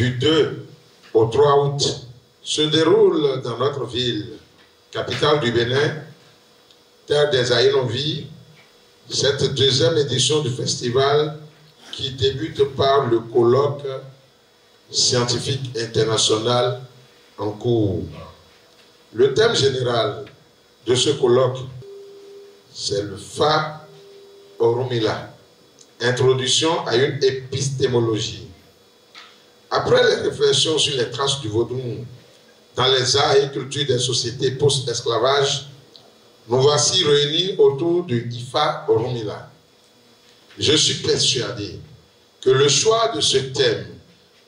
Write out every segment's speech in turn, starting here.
du 2 au 3 août se déroule dans notre ville, capitale du Bénin, terre des Aïnovi, cette deuxième édition du festival qui débute par le colloque scientifique international en cours. Le thème général de ce colloque, c'est le Fa Oromila, introduction à une épistémologie. Après les réflexions sur les traces du vaudou dans les arts et cultures des sociétés post-esclavage, nous voici réunis autour du Ifa Oromila. Je suis persuadé que le choix de ce thème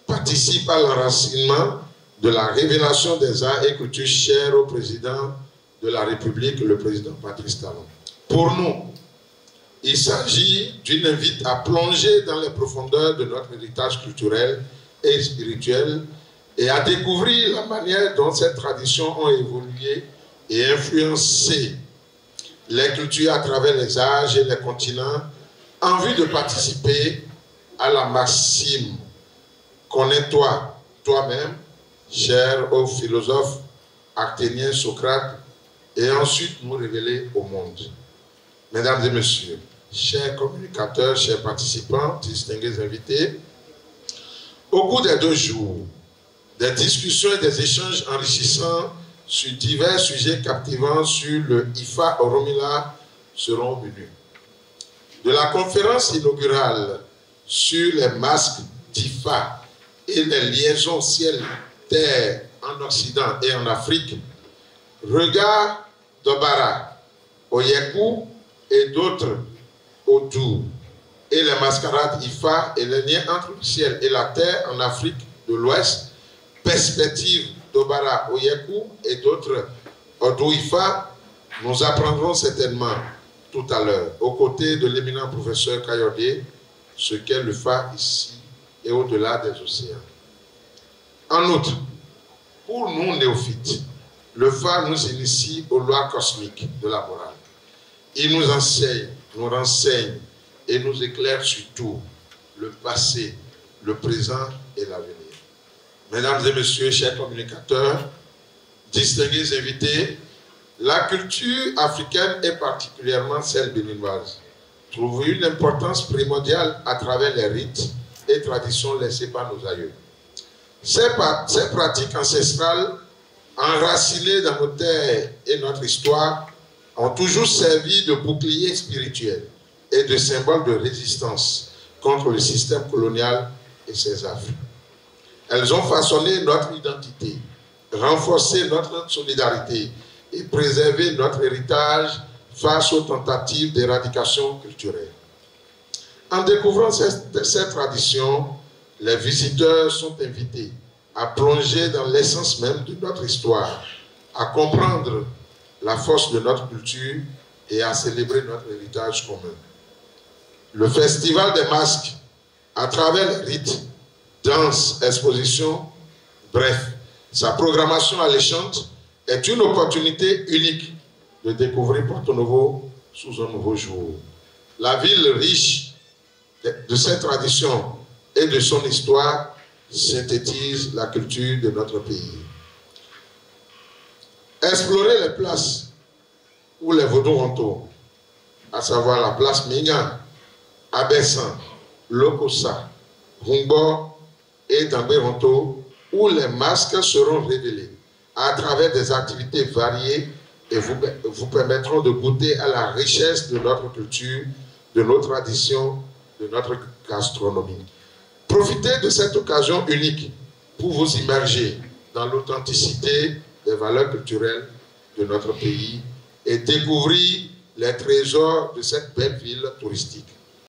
participe à l'enracinement de la révélation des arts et cultures chers au président de la République, le président Patrice Talon. Pour nous, il s'agit d'une invite à plonger dans les profondeurs de notre héritage culturel et spirituel et à découvrir la manière dont ces traditions ont évolué et influencé les cultures à travers les âges et les continents en vue de participer à la maxime « Connais-toi toi-même », cher aux philosophes athéniens Socrate, et ensuite nous révéler au monde. Mesdames et messieurs, chers communicateurs, chers participants, distingués invités, au cours des 2 jours, des discussions et des échanges enrichissants sur divers sujets captivants sur le Ifa Oromila seront venus. De la conférence inaugurale sur les masques d'Ifa et les liaisons ciel-terre en Occident et en Afrique, regard d'Obara, Oyeku et d'autres autour, et les mascarades Ifa et les liens entre le ciel et la terre en Afrique de l'Ouest, perspective d'Obara, Oyeku et d'autres Odou Ifa, nous apprendrons certainement tout à l'heure, aux côtés de l'éminent professeur Kayode, ce qu'est le Fa ici et au-delà des océans. En outre, pour nous néophytes, le Fa nous initie aux lois cosmiques de la morale. Il nous enseigne, nous renseigne et nous éclaire sur tout, le passé, le présent et l'avenir. Mesdames et messieurs, chers communicateurs, distingués invités, la culture africaine et particulièrement celle béninoise trouve une importance primordiale à travers les rites et traditions laissées par nos aïeux. Ces pratiques ancestrales, enracinées dans nos terres et notre histoire, ont toujours servi de bouclier spirituel et de symbole de résistance contre le système colonial et ses affres. Elles ont façonné notre identité, renforcé notre solidarité et préservé notre héritage face aux tentatives d'éradication culturelle. En découvrant ces traditions, les visiteurs sont invités à plonger dans l'essence même de notre histoire, à comprendre la force de notre culture et à célébrer notre héritage commun. Le Festival des masques, à travers les rites, danses, expositions, bref, sa programmation alléchante est une opportunité unique de découvrir Porto Novo sous un nouveau jour. La ville riche de ses traditions et de son histoire synthétise la culture de notre pays. Explorer les places où les vaudous rentrent, à savoir la place Minga, Abessan, Lokosa, Rumbo et Dambé-Ronto, où les masques seront révélés à travers des activités variées et vous permettront de goûter à la richesse de notre culture, de nos traditions, de notre gastronomie. Profitez de cette occasion unique pour vous immerger dans l'authenticité des valeurs culturelles de notre pays et découvrir les trésors de cette belle ville touristique.